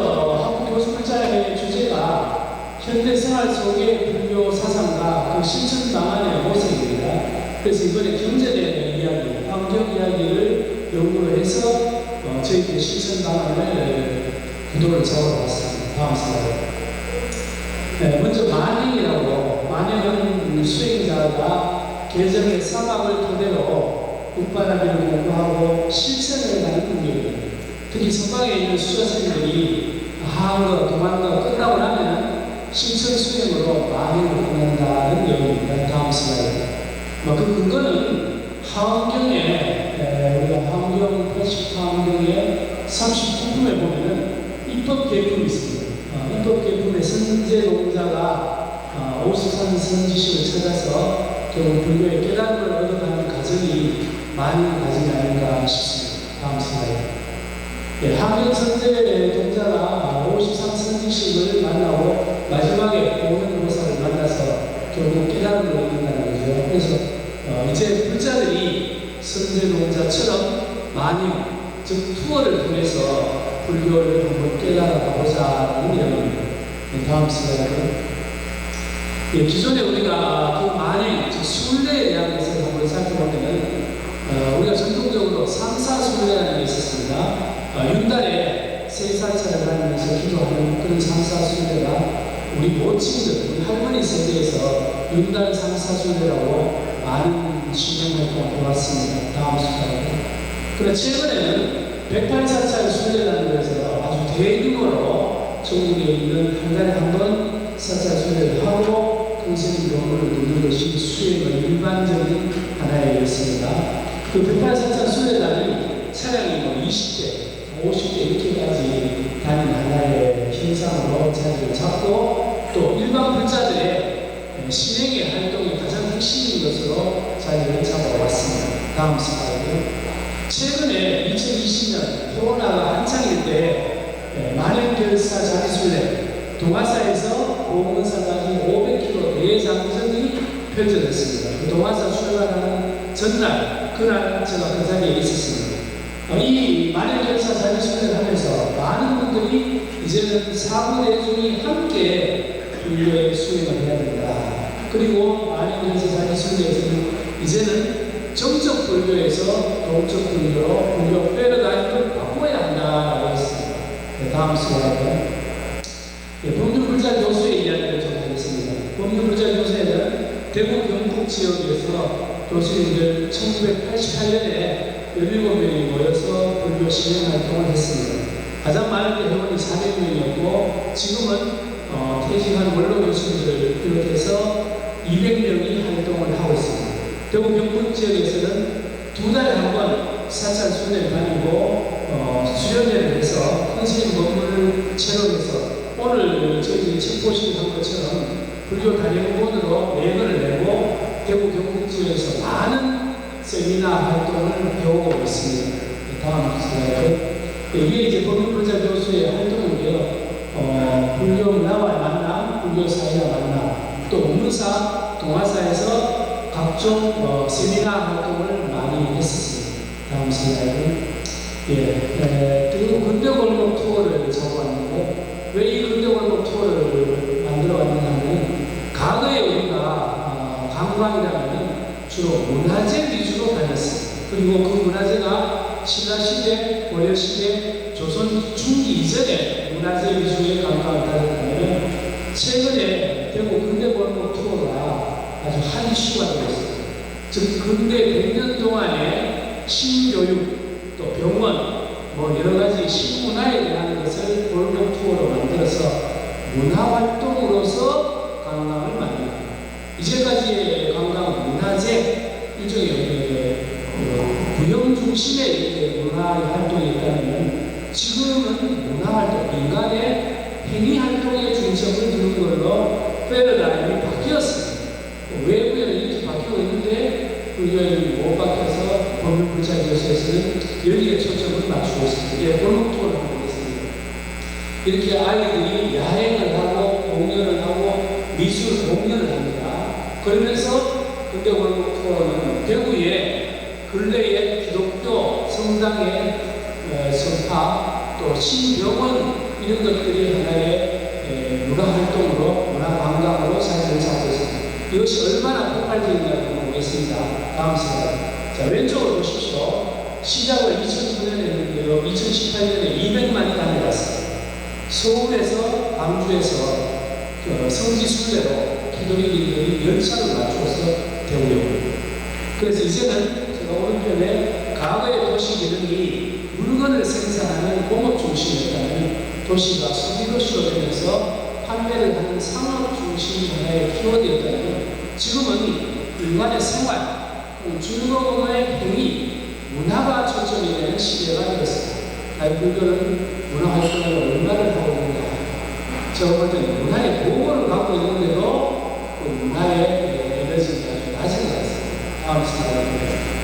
한국 교수물자의 주제가 현대생활 속의 불교 사상과 그 실천 방안의 모색입니다. 그래서 이번에 경제대 이야기, 환경 이야기를 연구를 해서 저희들의 실천 방안을 구도를 잡아봤습니다. 다음 슬라이드. 네, 먼저 만행이라고, 만행은 수행자가 개정의 사막을 토대로 웃바라기를 공부하고 실천을 하는 능력입니다. 특히 선방에 있는 수자스님들이 하한거, 도만거 끝나고 나면 실천 수행으로 만행을 끝낸다는 내용입니다. 다음 슬라이드. 그 근거는 하원경에, 우리가 하원경 80하원경의 39품에 보면은 입법 계품이 있습니다. 입법 계품의 선제동자가 53 선지식을 찾아서 결국 불교의 깨달음을 얻어가는 과정이 많은 과정이 아닌가 싶습니다. 다음 슬라이드. 예, 하경 선제동자가 53 선지식을 만나고 마지막에 보현보살을 만나서 결국 깨달음을 얻는다는 거죠. 그래서 이제 불자들이 선제동자처럼 만행, 즉 투어를 통해서 불교를 한번 깨달아보자는 내용입니다. 다음 슬라이드. 예, 기존에 우리가 그 만행, 즉 순례에 대한 것을 한번 살펴보면은 우리가 전통적으로 삼사순례라는 게 있었습니다. 윤달에 세사차를 다니면서 기도하는 그런 삼사순례가 우리 모친들, 우리 할머니 세대에서 윤달 삼사순례라고 많은 신경활동을 해왔습니다. 다음 슬라이드. 그러나 최근에는 108사찰 순례라는 것에서 아주 대규모로 전국에 있는 한 달에 한 번 사찰 순례를 하고 큰스님 법문을 듣는 것이 수행의 일반적인 하나의 일입니다. 그 108사찰 순례단이 차량이 20대, 50대 이렇게까지 다니는 하나의 현상으로 자리를 잡고 또 일반 불자들의 신행의 활동이 가장 핵심인 것으로 자리를 잡아왔습니다. 다음 슬라이드. 최근에 2020년 코로나가 한창일 때 만행결사 자기순례 동화사에서 보건사까지 500km 대장정이 펼쳐졌습니다. 그 동화사 출발하는 전날, 그날 제가 그 자리에 있었습니다. 이 만행결사 자기순례를 하면서 많은 분들이 이제는 사부대중이 함께 불교의 수행을 해야 된다. 그리고 만행결사 자기순례에서는 이제는 정적 불교에서 동적 불교로 불교 패러다임을 바꿔야 한다라고 했습니다. 네, 다음 슬라이드. 네, 법륜불자 교수의 이야기를 좀 하겠습니다. 법륜불자 교수에는 대구 경북 지역에서 교수님들 1988년에 17명이 모여서 불교 실행 활동을 했습니다. 가장 많은 게 회원이 400명이었고 지금은 퇴직한 원로 교수님들을 비롯해서 200명이 활동을 하고 있습니다. 대구 경북 지역에서는 두 달에 한 번 사찰 순례를 다니고 수련회를 해서 큰스님 법문을 체험해서 오늘 저희들이 책 보시는 것처럼 불교 단행본으로 4권을 내고 대구 경북 지역에서 많은 세미나 활동을 배우고 있습니다. 다음 슬라이드. 이게 이제 법륜불자 교수의 활동인데요. 불교 문화와 만남, 불교 사회와 만남, 또 문사, 동화사에서 각종 세미나 활동을 많이 했었습니다. 다음 슬라이드. 그리고 근대골목 투어를 잡아왔는데 왜 이 근대골목 투어를 만들어 왔느냐 하면 과거에 우리가 관광이라면 주로 문화재 위주로 다녔습니다. 그리고 그 문화재가 신라시대, 고려시대, 조선 중기 이전에 문화재 위주의 관광을 다녔다면 최근에 대구 근대골목 투어가 아주 한 이슈가 되었습니다. 즉 근대 100년 동안의 신교육, 또 병원, 여러 가지 신문화에 대한 것을 골목 투어로 만들어서 문화활동으로서 관광을 만듭니다. 이제까지의 관광은 문화재, 일종의 구형 중심의 이렇게 문화활동이 있다면 지금은 문화활동, 인간의 행위활동의 중점을 두는 걸로 패러다임이 바뀌었습니다. 외부에는 이렇게 바뀌고 있는데 불교에는 못 바뀌어서 법륜불자 교수에서는 여기에 초점을 맞추고 있습니다. 골목 투어를 하고 있습니다. 이렇게 아이들이 야행을 하고 공연을 하고 미술 공연을 합니다. 그러면서 근대 골목 투어는 대구에 근래에 기독교 성당의 선파 또 신병원 이런 것들이 하나의 문화 활동으로, 문화 관광으로 자리를 잡고 있습니다. 이것이 얼마나 폭발적인가 보겠습니다. 다음 슬라이드. 자, 왼쪽으로 보십시오. 시작을 2009년에 했는데요. 2018년에 200만이 다녀갔어요. 서울에서, 광주에서 성지순례로 기독교인들이 열차를 맞추어서 대구에 옵니다. 그래서 이제는 제가 오른편에 과거의 도시 기능이 물건을 생산하는 공업 중심이었다면 도시가 소비도시로 되면서 판매를 하는 상업 중심 하나의 키워드였다면 지금은 인간의 생활, 즐거움의 행위, 문화가 초점이 되는 시대가 되었습니다. 불교는 문화 활동을 얼마를 하고 있는가? 제가 볼 때는 문화의 보고를 갖고 있는데도 그 문화의 에너지가 아주 낮은 것 같습니다. 다음 슬라이드.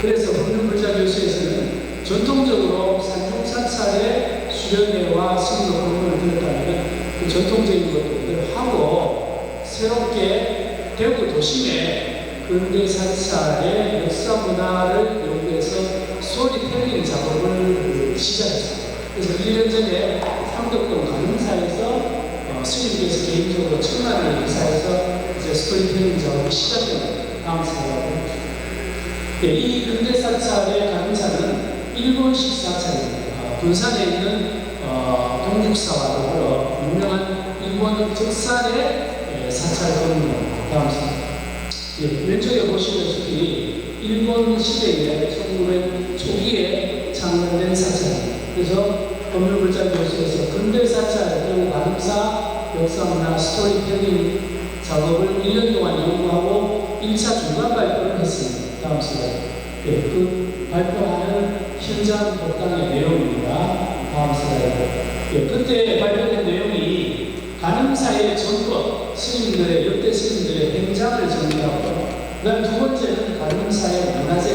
그래서 법륜불자 교수에서는 전통적으로 산중사찰의 수련회와 승로 공부를 들었다면 그 전통적인 것들을 하고 새롭게 대구 도심에 근대사찰의 역사 문화를 연구해서 스토리텔링 작업을 시작했습니다. 그래서 1년 전에 상덕동 강릉사에서 스님께서 개인적으로 천만을 행사해서 이제 스토리텔링 작업이 시작됩니다. 다음 슬라이드. 이 근대사찰의 강릉사는 일본식 사찰입니다. 군산에 있는 동육사와 더불어 유명한 일본 적산의 사찰 건물입니다. 다음 슬라이드. 왼쪽에 보시다시피 일본 시대에 1900 초기에 창건된 사찰입니다. 그래서 법륜불자 교수에서 근대사찰 그리고 강릉사 역사문화 스토리텔링 작업을 1년 동안 연구하고 1차 중간 발표를 했습니다. 다음 슬라이드. 그 발표하는 현장 독강의 내용입니다. 다음 슬라이드. 그때 발표된 내용이 강릉사의 전권, 스님들의, 역대 스님들의 행장을 정리하고, 그 다음 두 번째는 강릉사의 문화재,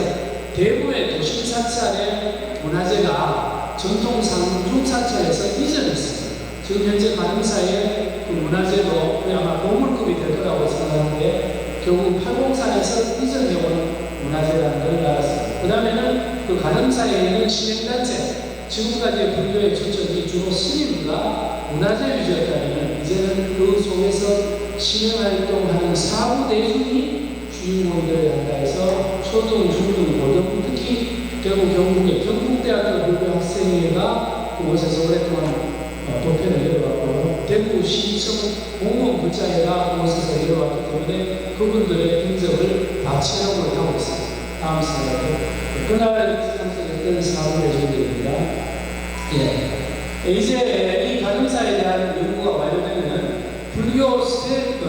대구의 도심사찰의 문화재가 전통 상중사찰에서 이전했습니다. 지금 현재 강릉사의 그 문화재도 아마 보물급이 될 거라고 생각하는데, 결국 803에서 이전해온 문화재라는 걸 알았습니다. 그 다음에는 그 강릉사에 있는 신행단체, 지금까지의 불교의 초점이 주로 스님과 문화재 위주였다면 이제는 그 속에서 신행활동하는 사부 대중이 주인공들을 한다 해서 초등, 중등, 고등, 특히 대구 경북의 경북대학교 불교 학생회가 그곳에서 오랫동안 도편을 이뤄왔고 대구시청 공무원 불자회가 그곳에서 이뤄왔기 때문에 그분들의 인적을 다 채용을 하고 있습니다. 다음 슬라이드. 그날 참석했던 사부 대중들입니다. 이제 이 강릉사에 대한 연구가 완료되면 불교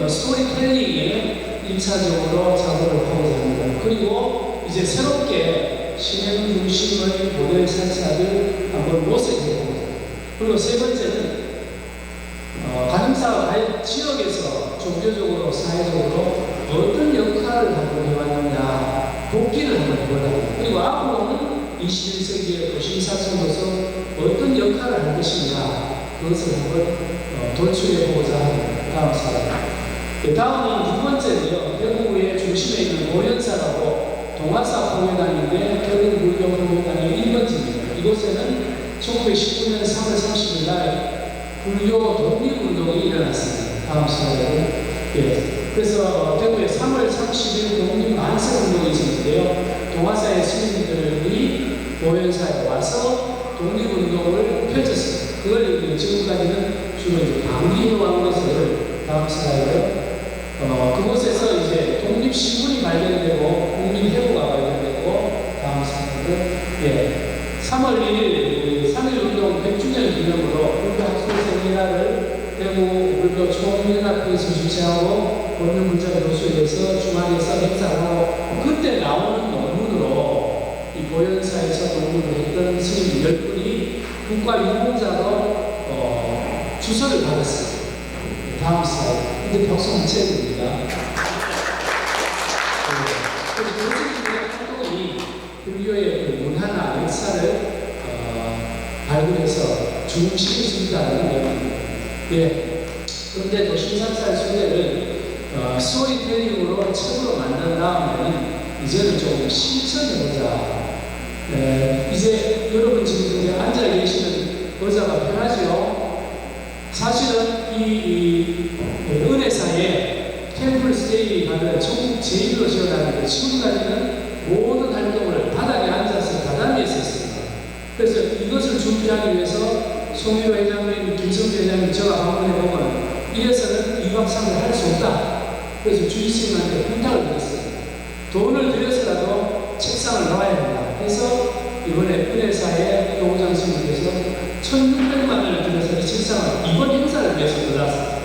스토리텔링에 1차적으로 작업을 하고자 합니다. 그리고 이제 새롭게 신행 중심의 모델 사찰을 한번 모색해봅니다. 그리고 세 번째는 강릉사 지역에서 종교적으로, 사회적으로 어떤 역할을 하고 해왔느냐 복기를 한번 해보자 합니다. 그리고 앞으로는 21세기의 도심사찰로서 어떤 역할을 할 것인가 그것을 한번 도출해보고자 합니다. 다음 슬라이드. 다음은 두 번째는요. 대구의 중심에 있는 오연사라고 동화사 공연당인데 대구불교 공연당의 1번지입니다. 이곳에는 1919년 3월 30일 날 불교 독립운동이 일어났습니다. 다음 슬라이드. 그래서 대구에 3월 30일 독립만세운동이 있었는데요. 동화사의 스님들이 오연사에 와서 독립운동을 펼쳤습니다. 그걸 지금까지는 주로 이제 방기해온 것을 다음 슬라이드. 그곳에서 이제 독립신문이 발견되고 국민회고가 발견되고 다음 슬라이드. 3월 1일 3.1운동 100주년 기념으로 불교학술 세미나를 대구 불교 총연합회에서 주최하고 법륜불자 교수에서 중앙에서 행사를 하고 그때 나오는 논문으로 이 보현사에서 독립을 했던 스님 10분이 국가유공자로 주소를 받았습니다. 다음 슬라이드. 근데 박수 한 채입니다. 활동이 불교의 그 문화나 역사를 발굴해서 중심에 준다는 내용입니다. 그런데 도심사찰 소개를 스토리텔링으로 책으로 만든 다음에는 이제는 좀 실천해보자. 이제 여러분 지금 앉아 계시는 의자가 편하죠? 사실은 이 은혜사에 템플 스테이 가면 전국 제1로 지어놨는데 지금까지는 모든 활동을 바닥에 앉아서 다다미에서 했습니다. 그래서 이것을 준비하기 위해서 송일호 회장님, 김성재 회장님 제가 방문해보면 이래서는 2박 3일 할 수 없다. 그래서 주의스님한테 부탁을 드렸어요. 돈을 들여서라도 책상을 놔야 된다. 그래서 이번에 은혜사의 교장 스님께서 1,600만 원을 들여서 이 책상을 이번 행사를 위해서 들어왔습니다.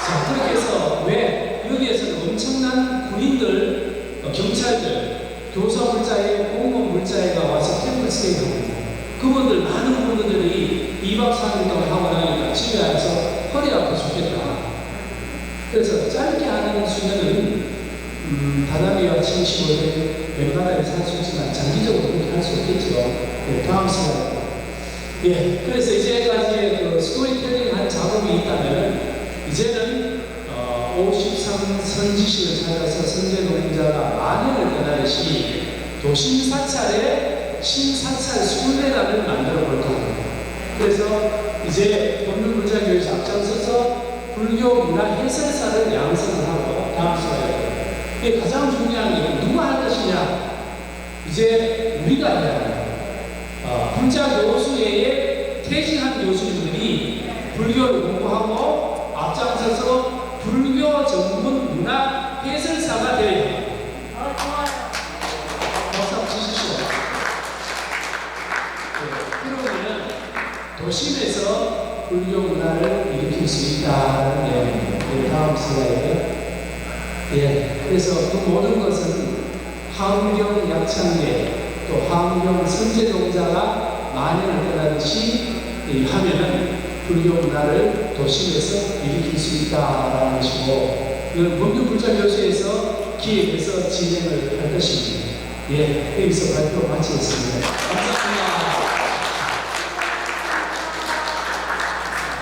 자, 그렇게 해서 왜 여기에서는 엄청난 군인들, 경찰들, 교사 물자에, 공무원 물자에가 와서 템플 스테이를 합니다. 그분들, 많은 분들이 2박 3일 동안 하고 나니까 집에 와서 허리 아파 죽겠다. 그래서 짧게 하는 수면은 다다미와 75대 왼바닥에 살 수 있지만 장기적으로 그렇게 할 수 없겠죠. 네, 다음 시간. 예, 그래서 이제까지의 그 스토리텔링 한 작업이 있다면 이제는 53 선지식을 찾아서 선제노동자가 만행을 떠나듯이 도심사찰에 신사찰 순례단을 만들어 볼 겁니다. 그래서 이제 법륜불자교에서 앞장서서 불교 문화 해설사를 양성을 하고 다음 시간에 이게 가장 중요한 게 누가 할 것이냐? 이제 우리가 해야 합니다. 불자 교수회에 퇴직한 교수님들이 불교를 공부하고 앞장서서 불교 전문 문화 해설사가 되어야 합니다. 박수 한번 치십시오. 그러면 도심에서 불교 문화를 일으킬 수 있다는 내용입니다. 다음 슬라이드. 예, 그래서 그 모든 것은 하은경 약창계 또 하은경 선제동자가 만연을 떠나듯이 하면은 불교 문화를 도심에서 일으킬 수 있다라는 것이고, 이건 법륜불자교수에서 기획해서 진행을 할 것입니다. 예, 여기서 발표 마치겠습니다. 감사합니다.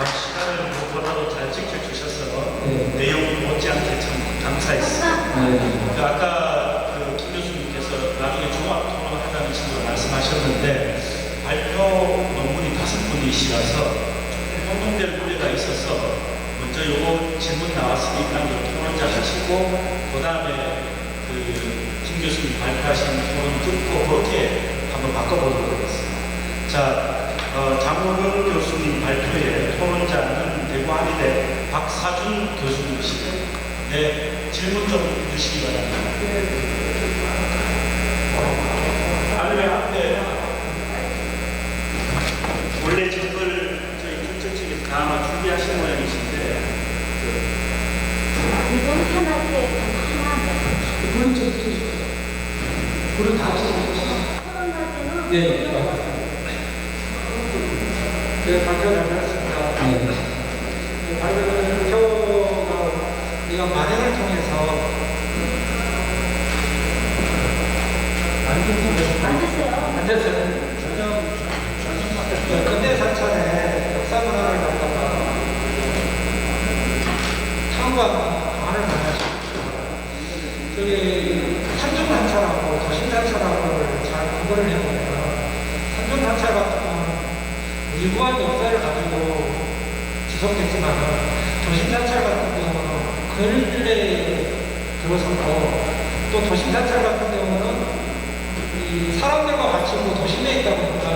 시간을 무엇보다도 잘 지켜주셔서 내용 못지않게 참 감사했습니다. 아까 김 교수님께서 나중에 종합 토론하자는 식으로 말씀하셨는데 발표 논문이 5분이시라서 공통될 문제가 있어서 먼저 요거 질문 나왔으니까 토론자 하시고 그 다음에 김 교수님 발표하신 토론 듣고 그렇게 한번 바꿔보도록 하겠습니다. 자, 장호경 교수님 발표에 토론자는 대구한의대 박사준 교수님이시죠. 네, 질문 좀 주시기 바랍니다. 아니면 앞에 원래 저걸 저희 국정 측에서 다 아마 준비하신 모양이신데 이번 편할 때 하나만 불은 좀 켜주세요. 불은 다 켜주세요. 토론 할 때는 네. 네, 발표를 하셨습니다. 발표가 우리가 만행을 통해서 앉으세요. 앉았어요. 근대 사찰의 역사 문화를 갖다가 탐구하고 강화를 많이 하셨습니다. 저기 산중 단찰하고 도심 단찰하고를 잘 구분을 해보면 산중 단찰 같은 경우는 유구한 역사를 가지고 지속됐지만 도심사찰 같은 경우는 근래에 들어섰고 또 도심사찰 같은 경우는 이 사람들과 같이 도심에 있다 보니까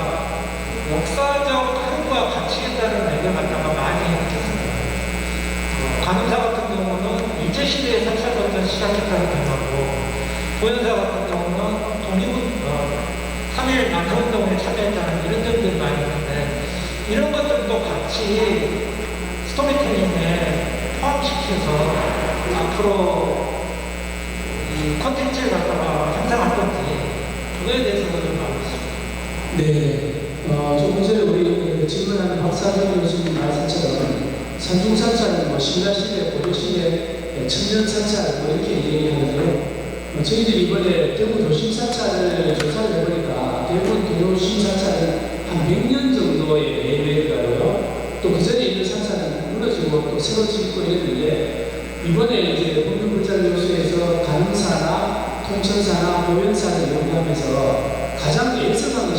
역사적 흐름과 같이 있다는 맥을 갖다가 많이 느꼈습니다. 관음사 같은 경우는 일제시대의 사찰부터 시작했다는 생각하고 보현사 같은 경우는 독립운 3.1 난도운동에 참여했다는 이런 점들이 많이 있는데 이런 것들도 같이 스토리텔링에 포함시켜서 앞으로 이 콘텐츠를 갖다가 형성할 건지 그거에 대해서도 좀 알고 있습니다. 네, 조금 전에 우리 질문하는 박사준 교수님 말씀처럼 산중사찰은 뭐 신라시대, 고려시대, 천년사찰 뭐 이렇게 얘기하는데요. 저희들이 이번에 대구 도심사찰을 조사를 해보니까 대구 도심사찰은 한 100년 정도의 예배가고요. 또 그 전에 있는 사찰은 무너지고 또 새로 짓고 이랬는데 이번에 이제 법륜불자교수에서 간음사나 통천사나 보현사를 연구하면서 가장 예성한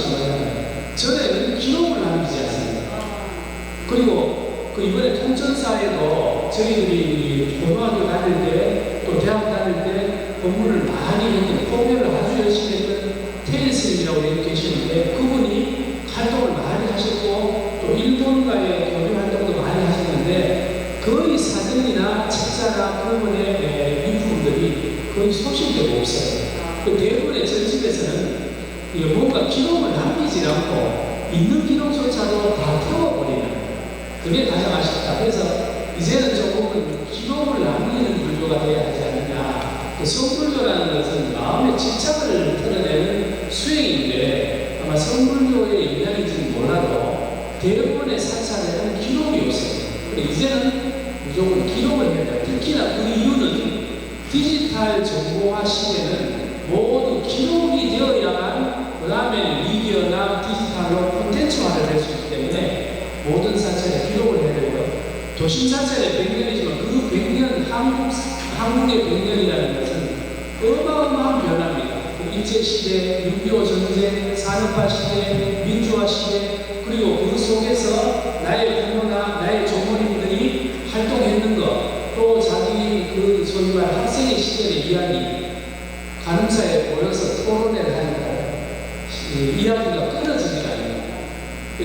그 이번에 통전사에도 저희들이 고등학교 다닐 때 또 대학 다닐 때 공부를 많이 했던 공부를 아주 열심히 했던 테일스님이라고 여기 계시는데 그분이 활동을 많이 하셨고 또 일본과의 교류 활동도 많이 하셨는데 거의 사전이나 책자나 그분의 유품들이 거의 소실되고 없어요. 그 대부분의 전집에서는 뭔가 기록을 남기지 않고 있는 기록조차도 다 태워버리는 그게 가장 아쉽다. 그래서 이제는 조금은 기록을 남기는 불교가 돼야 하지 않느냐. 그 성불교라는 것은 마음의 집착을 드러내는 수행인데 아마 성불교의 영향인지는 몰라도 대부분의 사찰에는 기록이 없어요. 그래서 이제는 무조건 기록을 해야 돼요. 특히나 그 이유는 디지털 정보화 시대는 모두 기록이 되어야만 그 다음에 미디어나 디지털로 콘텐츠화를 될 수 있기 때문에 모든 사찰에 기록을 해야 되고요. 도심 사찰의 100년이지만 그 100년, 한국의 100년이라는 것은 어마어마한 변화입니다. 일제시대, 6.25 전쟁, 산업화 시대, 민주화 시대, 그리고 그 속에서 나의 부모나 나의 조모님들이 활동했는 것, 또 자기 그 소위 말 학생의 시절의 이야기, 간음사에 모여서 토론회를 하니까 이야기가 끊어지지가 않아요.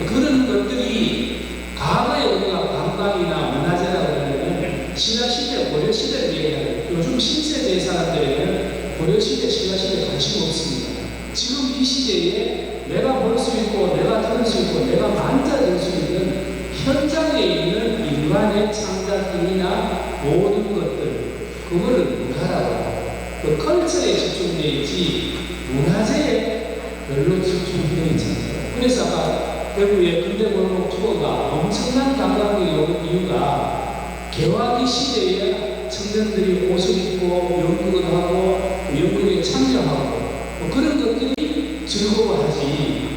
그런 것들이 과거에 우리가 관광이나 문화재라고 하면 신라시대, 고려시대를 얘기하는 요즘 신세대 사람들에게는 고려시대, 신라시대에 관심 없습니다. 지금 이 시대에 내가 볼 수 있고 내가 들을 수 있고 내가 만져볼 수 있는 현장에 있는 인간의 창작이나 모든 것들 그거를 문화라고 그 컬처에 집중되어 있지 문화재에 별로 집중되어 있지 않아요. 그래서 아까 대구의 근대골목 투어가 엄청난 관광객이 오는 이유가 개화기 시대에 청년들이 옷을 입고 연극을 하고 연극에 참여하고 뭐 그런 것들이 즐거워하지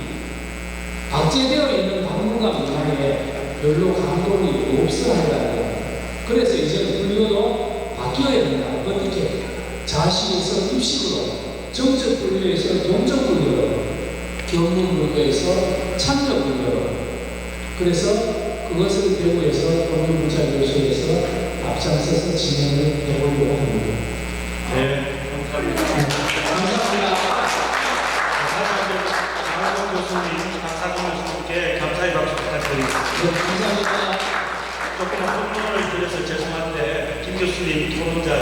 박제되어 있는 박물관 문화에 별로 감동이 없어 하더라고요. 그래서 이제 불교도 바뀌어야 된다. 어떻게? 자식에서 입식으로, 정적 불교에서 동적 불교로, 경문 불교에서 참여 불교로. 그래서 그것을 대구에서 법륜문자교수에서 앞장서서 진행을 해보려고 합니다. 네, 감사합니다. 감사합니다. 장학원 교수님, 박사준 교수님께 감사의 박수 부탁드립니다. 네, 감사합니다. 조금 혼돈을 드려서 죄송한데 김 교수님 토론자